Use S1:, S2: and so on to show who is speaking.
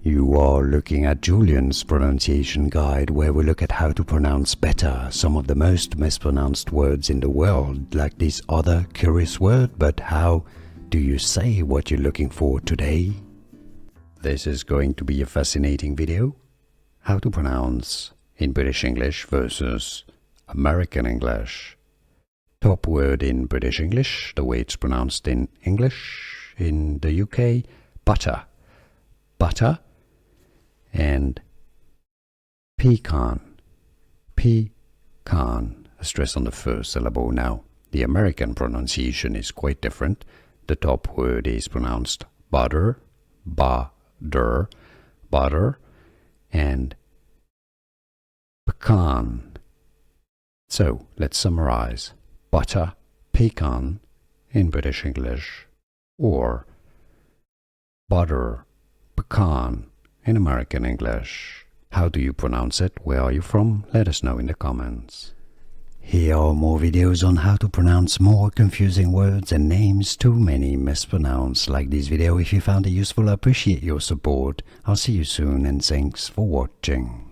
S1: You are looking at Julian's pronunciation guide, where we look at how to pronounce better some of the most mispronounced words in the world, like this other curious word. But how do you say what you're looking for today? This is going to be a fascinating video. How to pronounce in British English versus American English. Top word in British English, the way it's pronounced in English. In the UK, butter. Butter. And pecan. Pecan. A stress on the first syllable. Now, the American pronunciation is quite different. The top word is pronounced butter, butter, butter, and pecan. So, let's summarize. Butter, pecan in British English, or butter, pecan in American English. How do you pronounce it? Where are you from? Let us know in the comments. Here are more videos on how to pronounce more confusing words and names too many mispronounced. Like this video if you found it useful. I appreciate your support. I'll see you soon and thanks for watching.